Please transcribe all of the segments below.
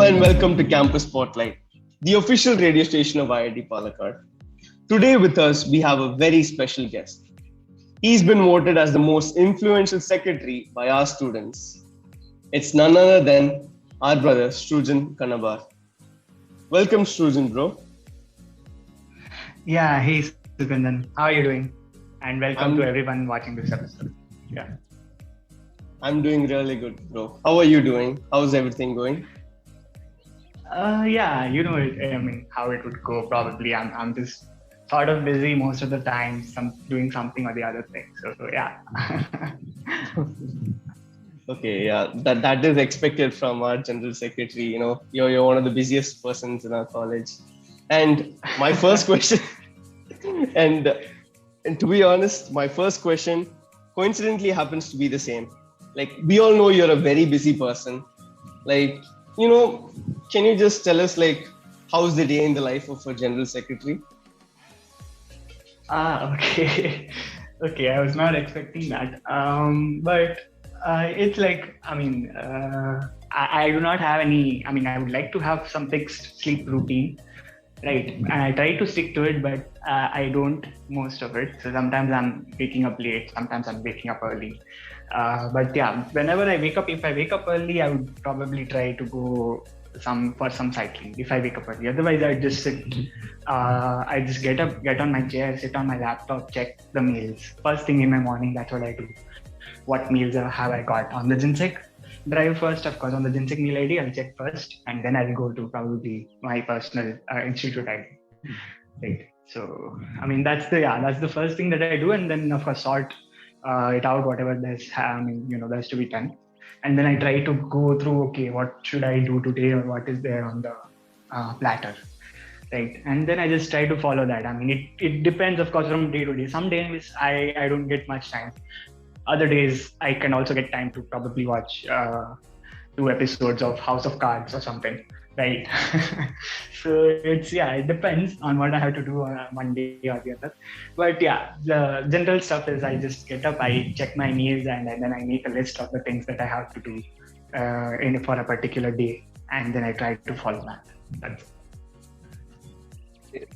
and welcome to Campus Spotlight, the official radio station of IIT Palakkad. Today with us, we have a very special guest. He's been voted as the most influential secretary by our students. It's none other than our brother, Sughandhan. Welcome, Sughandhan, bro. Yeah, hey Sughandhan, how are you doing? And welcome to I'm, everyone watching this episode. Yeah. I'm doing really good, bro. How are you doing? How's everything going? I mean, how it would go probably. I'm just sort of busy most of the time, doing something or the other thing. So yeah. Okay, yeah, that is expected from our general secretary. You're one of the busiest persons in our college. And my first question, and and to be honest, my first question coincidentally happens to be the same. Like, we all know you're a very busy person. Like, can you just tell us, like, how's the day in the life of a general secretary? Okay. Okay, I was not expecting that. But it's like, I do not have any. I mean, I would like to have some fixed sleep routine, right? And I try to stick to it, but I don't most of it. So sometimes I'm waking up late, sometimes I'm waking up early. But yeah, whenever if I wake up early, I would probably try to go for some cycling if I wake up early. Otherwise, I just sit. I just get up, get on my chair, sit on my laptop, check the mails. First thing in my morning, that's what I do. What meals have I got on the Ginsec drive first? Of course, on the Ginsec meal ID, I'll check first, and then I'll go to probably my personal institute ID. Right. So, I mean, that's the first thing that I do, and then of course sort it out whatever there's to be done, and then I try to go through. Okay, what should I do today, or what is there on the platter, right? And then I just try to follow that. I mean, it depends, of course, from day to day. Some days I don't get much time. Other days I can also get time to probably watch 2 episodes of House of Cards or something, right? So it depends on what I have to do on one day or the other. But yeah, the general stuff is I just get up, I check my meals, and then I make a list of the things that I have to do for a particular day, and then I try to follow that.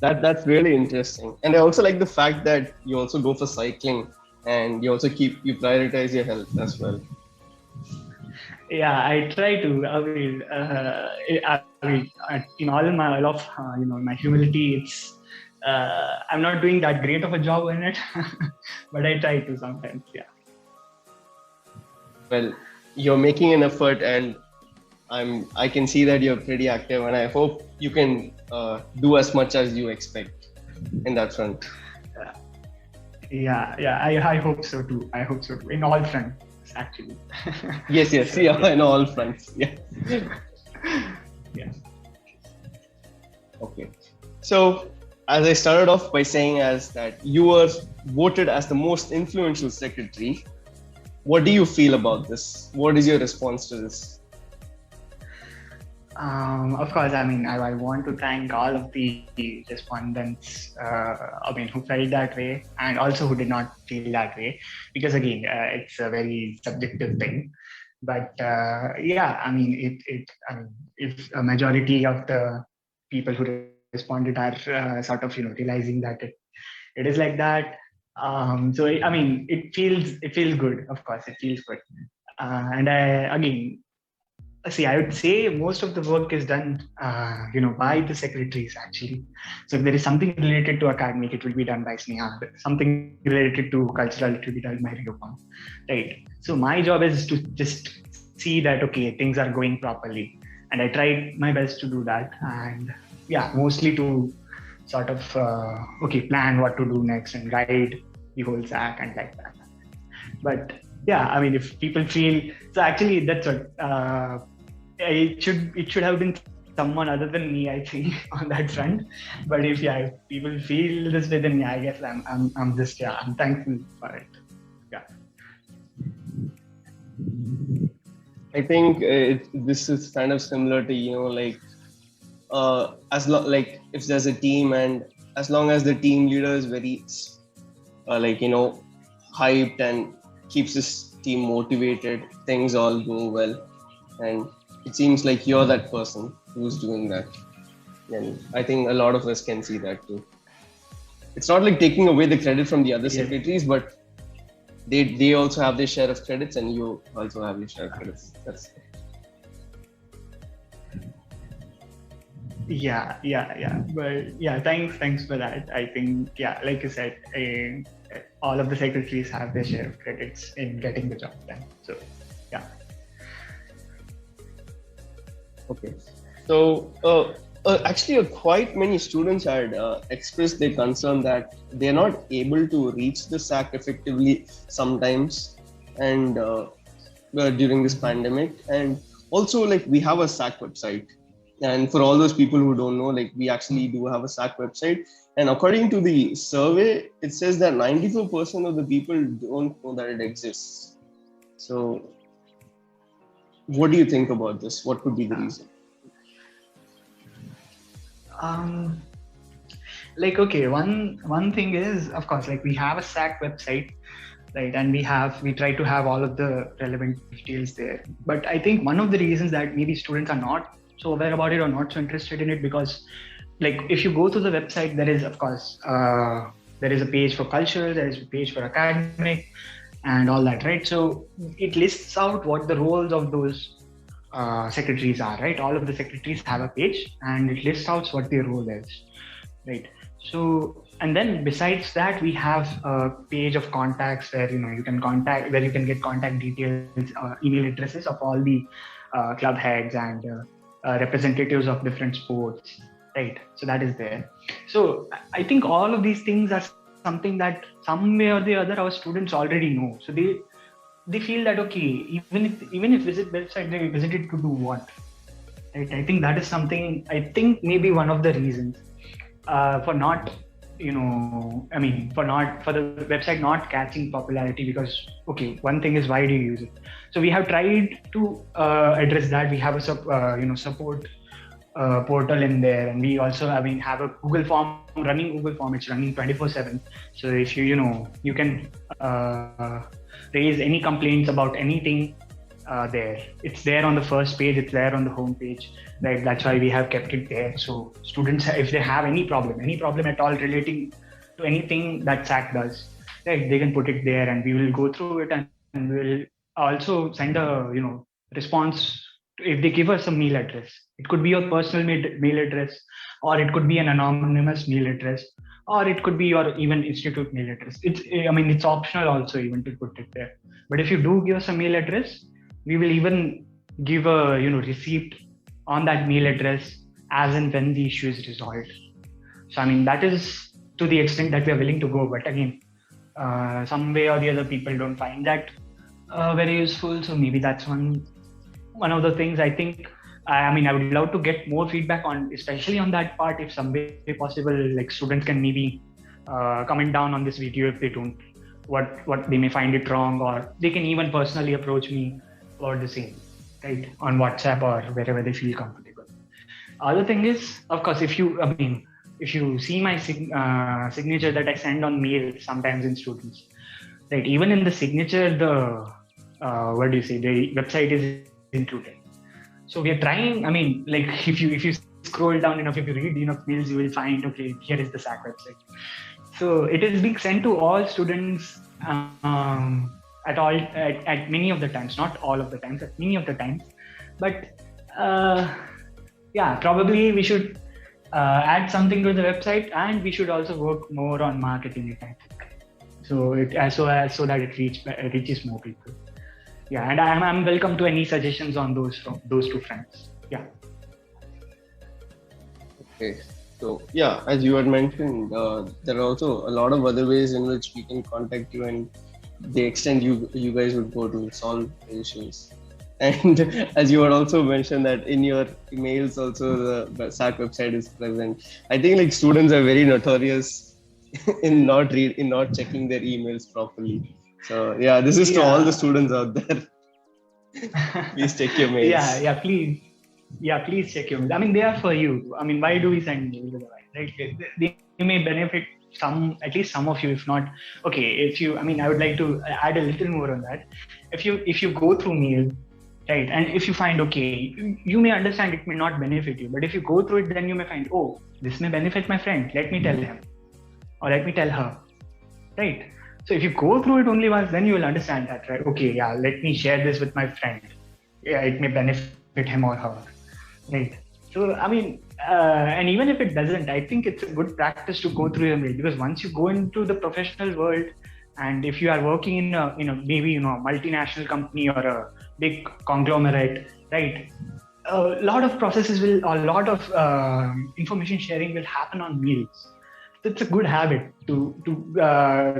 That's That's really interesting. And I also like the fact that you also go for cycling and you prioritize your health as well. Yeah, I try to. In my humility, I'm not doing that great of a job in it, but I try to sometimes. Yeah. Well, you're making an effort, and I can see that you're pretty active, and I hope you can do as much as you expect in that front. Yeah. I hope so too. In all fronts, actually. Yes, yeah, in all fronts. Yeah. Yeah. Okay. So, as I started off by saying as that you were voted as the most influential secretary, what do you feel about this? What is your response to this? Of course, I mean, I want to thank all of the respondents, who felt that way, and also who did not feel that way, because again, it's a very subjective thing. But if a majority of the people who responded are realizing that it is like that, it feels good. Of course, it feels good, and I would say most of the work is done, by the secretaries actually. So if there is something related to academic, it will be done by Sneha. Something related to cultural, it will be done by Ryopam, right? So my job is to just see that, okay, things are going properly. And I try my best to do that. And yeah, mostly to sort of, plan what to do next and guide the whole SAC and like that. But yeah, I mean, if people feel, so actually that's what, it should have been someone other than me, I think, on that front. But if people feel this way, then I guess I'm thankful for it. Yeah. I think this is kind of similar to if there's a team, and as long as the team leader is very hyped and keeps his team motivated, things all go well. And it seems like you're that person who's doing that. And I think a lot of us can see that too. It's not like taking away the credit from the other secretaries, but they also have their share of credits, and you also have your share of credits. That's Yeah. But yeah, thanks for that. I think, yeah, like you said, all of the secretaries have their share of credits in getting the job done. So, yeah. okay. So, actually, quite many students had expressed their concern that they're not able to reach the SAC effectively sometimes, and during this pandemic. And also, like, we have a SAC website. And for all those people who don't know, like, we actually do have a SAC website. And according to the survey, it says that 94% of the people don't know that it exists. So, what do you think about this? What could be the reason? Like, okay, one thing is, of course, like, we have a SAC website, right, and we try to have all of the relevant details there. But I think one of the reasons that maybe students are not so aware about it or not so interested in it, because, like, if you go to the website, there is, of course, there is a page for culture, there is a page for academic, and all that, right? So it lists out what the roles of those secretaries are, right? All of the secretaries have a page, and it lists out what their role is, right? So, and then besides that, we have a page of contacts where you can get contact details, email addresses of all the club heads and representatives of different sports, right? So that is there. So I think all of these things are something that some way or the other our students already know. So they feel that, okay, even if visit website, they visit it to do what, right? I think that is something, I think maybe one of the reasons for not, for the website not catching popularity, because, okay, one thing is, why do you use it? So we have tried to address that. We have a support portal in there, and we also have a Google form. It's running 24/7. So if you can raise any complaints about anything there. It's there on the first page, it's there on the home page, right? That's why we have kept it there. So students, if they have any problem at all relating to anything that SAC does, right, they can put it there, and we will go through it, and we'll also send a response if they give us a mail address. It could be your personal mail address, or it could be an anonymous mail address, or it could be your even institute mail address. It's optional also even to put it there. But if you do give us a mail address, we will even give a receipt on that mail address as and when the issue is resolved. So that is to the extent that we are willing to go. But again, some way or the other, people don't find that very useful. So maybe that's one of the things. I think I would love to get more feedback on, especially on that part, if some way possible, like students can maybe comment down on this video if they don't, what they may find it wrong, or they can even personally approach me about the same, right, on WhatsApp or wherever they feel comfortable. Other thing is, of course, if you see my signature that I send on mail sometimes in students, right, even in the signature, the the website is included. So we are trying, if you scroll down enough, if you read enough mails, you will find, okay, here is the SAC website. So it is being sent to all students at many of the times, not all of the times, at many of the times. But probably we should add something to the website, and we should also work more on marketing it, I think. So that it reaches more people. Yeah, and I'm welcome to any suggestions on those two fronts. Yeah. Okay. So yeah, as you had mentioned, there are also a lot of other ways in which we can contact you, and the extent you guys would go to solve the issues. And as you had also mentioned that in your emails also the SAC website is present. I think like students are very notorious in not checking their emails properly. So yeah, this is to all the students out there. Please check your mails. Please check your mails. They are for you. Why do we send mails, right? They may benefit at least some of you, if not, okay, if you, I would like to add a little more on that. If you go through mail, right? And if you find, okay, you may understand it may not benefit you, but if you go through it, then you may find, oh, this may benefit my friend, let me tell him or let me tell her, right? So if you go through it only once, then you will understand that, right? Okay, yeah, let me share this with my friend, yeah, it may benefit him or her, right? So I mean, and even if it doesn't, I think it's a good practice to go through your mail, because once you go into the professional world, and if you are working in a, maybe, a multinational company or a big conglomerate, right? A lot of processes will, a lot of information sharing will happen on mails. It's a good habit to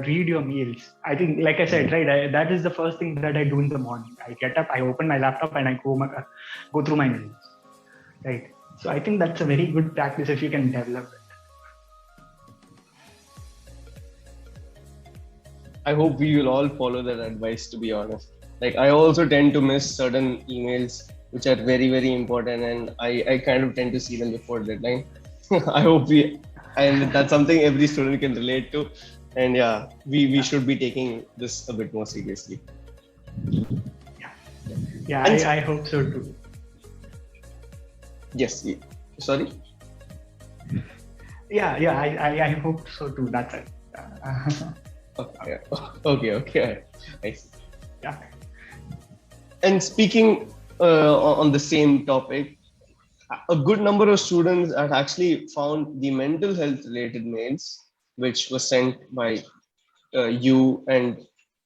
read your mails. I think, like I said, right, that is the first thing that I do in the morning. I get up, I open my laptop, and I go through my mails, right? So I think that's a very good practice if you can develop it. I hope we will all follow that advice, to be honest. Like, I also tend to miss certain emails which are very, very important, and I kind of tend to see them before deadline. I hope and that's something every student can relate to. And yeah, we should be taking this a bit more seriously. Yeah, I hope so too. Yes. Sorry? Yeah, I hope so too. That's it. Okay. I see. Yeah. And speaking on the same topic, a good number of students have actually found the mental health related mails, which was sent by you and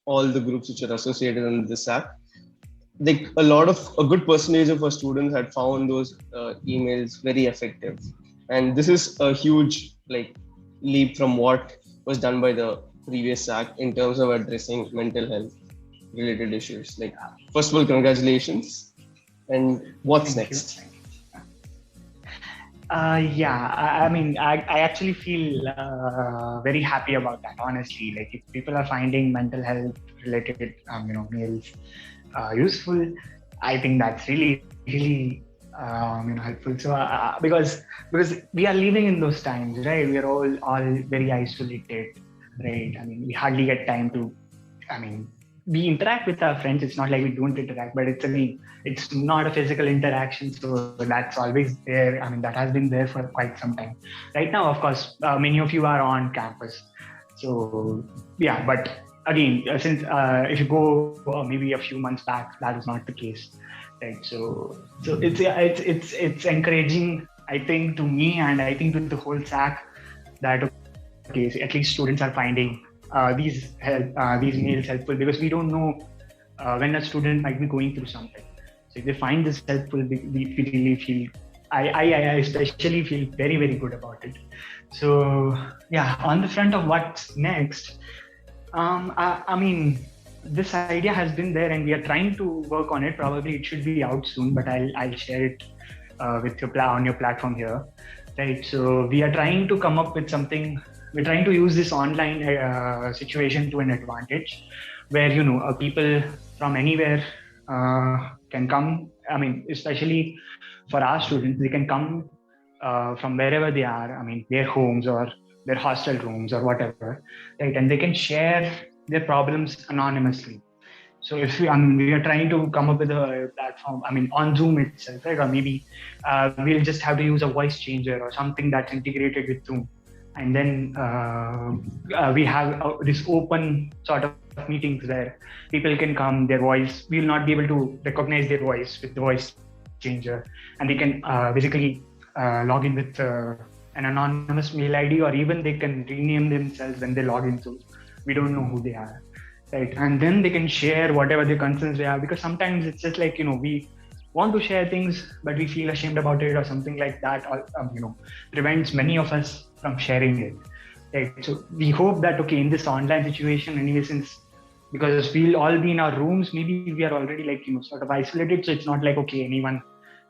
all the groups which are associated in this app. Like a good percentage of our students had found those emails very effective. And this is a huge leap from what was done by the previous SAC in terms of addressing mental health related issues. Like, first of all, congratulations. And what's next? I mean, I actually feel very happy about that, honestly. Like, if people are finding mental health related mails useful, I think that's really helpful. So because we are living in those times, right? We are all very isolated, right? I mean, we hardly get time to, we interact with our friends. It's not like we don't interact, but it's not a physical interaction. So that's always there. I mean, that has been there for quite some time. Right now, of course, many of you are on campus. So yeah, but again, since if you go maybe a few months back, that was not the case, right? So it's encouraging, I think, to me, and I think to the whole SAC, that okay, at least students are finding these mails helpful, because we don't know when a student might be going through something. So if they find this helpful, we really feel, I especially feel very, very good about it. So yeah, on the front of what's next, I mean, this idea has been there and we are trying to work on it. Probably it should be out soon, but I'll share it with on your platform here, right? So we are trying to come up with something. We're trying to use this online situation to an advantage, where people from anywhere can come. I mean, especially for our students, they can come from wherever they are. I mean, their homes or their hostel rooms or whatever, right? And they can share their problems anonymously. So if we are trying to come up with a platform, I mean, on Zoom itself, right? Or maybe we'll just have to use a voice changer or something that's integrated with Zoom. And then we have this open sort of meetings where people can come, their voice, we will not be able to recognize their voice with the voice changer. And they can basically log in with an anonymous mail ID, or even they can rename themselves when they log in. So we don't know who they are, right? And then they can share whatever their concerns they have, because sometimes it's just like, we want to share things, but we feel ashamed about it or something like that, or prevents many of us from sharing it, right? So we hope that, okay, in this online situation, anyway, since because we'll all be in our rooms, maybe we are already sort of isolated, so it's not like, okay, anyone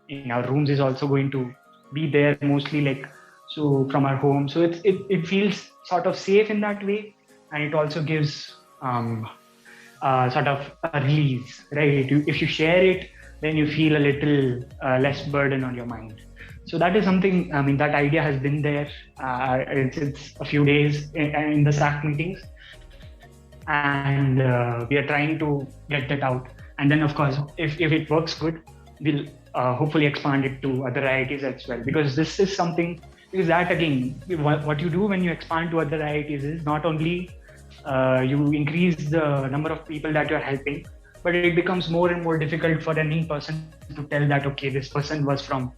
in our rooms is also going to be there, mostly so from our home. So it feels sort of safe in that way, and it also gives sort of a release, right? If you share it, then you feel a little less burden on your mind. So that is something, I mean, that idea has been there. It's a few days in the SAC meetings, and we are trying to get that out. And then, of course, if it works good, we'll hopefully expand it to other IITs as well. Because this is something, because that again, what you do when you expand to other IITs is not only you increase the number of people that you're helping, but it becomes more and more difficult for any person to tell that, okay, this person was from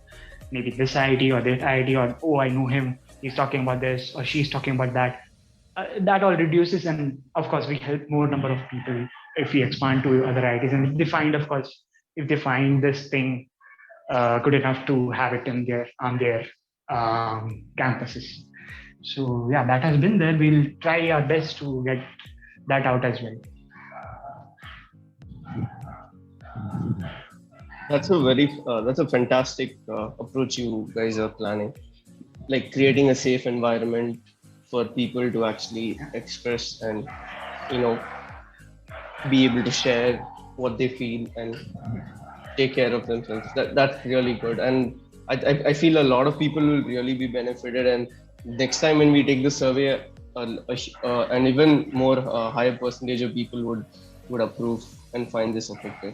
maybe this IIT or that IIT, or, oh, I know him, he's talking about this, or she's talking about that. That all reduces, and of course, we help more number of people if we expand to other IITs. And if they find, of course, if they find this thing good enough to have it in their on their campuses. So yeah, that has been there. We'll try our best to get that out as well. That's a fantastic approach you guys are planning, like creating a safe environment for people to actually express and, you know, be able to share what they feel and take care of themselves. That's really good, and I feel a lot of people will really be benefited. And next time when we take the survey, an even more higher percentage of people would approve and find this effective.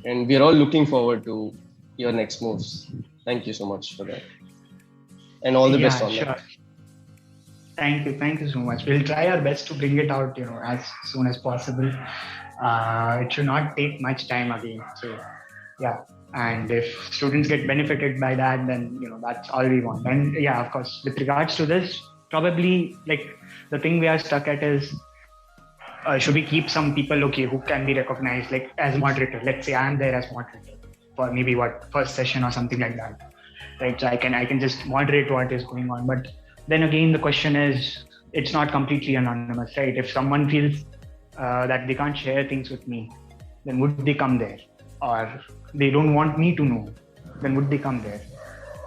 And we're all looking forward to your next moves. Thank you so much for that, and all the best on that. Thank you so much. We'll try our best to bring it out, as soon as possible. It should not take much time again. So yeah, and if students get benefited by that, then that's all we want. And yeah, of course, with regards to this, probably like the thing we are stuck at is, should we keep some people who can be recognized like as moderator? Let's say I'm there as moderator for maybe first session or something like that, right? So I can just moderate what is going on. But then again, the question is, it's not completely anonymous, right? If someone feels that they can't share things with me, then would they come there? Or they don't want me to know, then would they come there,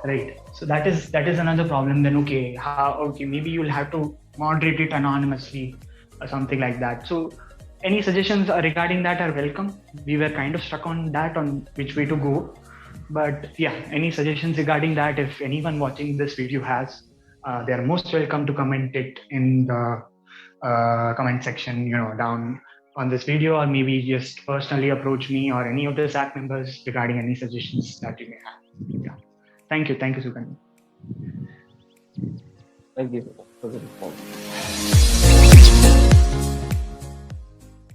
right? So that is another problem. Then maybe you'll have to moderate it anonymously or something like that. So any suggestions regarding that are welcome. We were kind of stuck on that, on which way to go. But yeah, any suggestions regarding that, if anyone watching this video has, they are most welcome to comment it in the comment section, down on this video, or maybe just personally approach me or any of the SAC members regarding any suggestions that you may have. Yeah. Thank you, Sughandhan. Thank you for the response.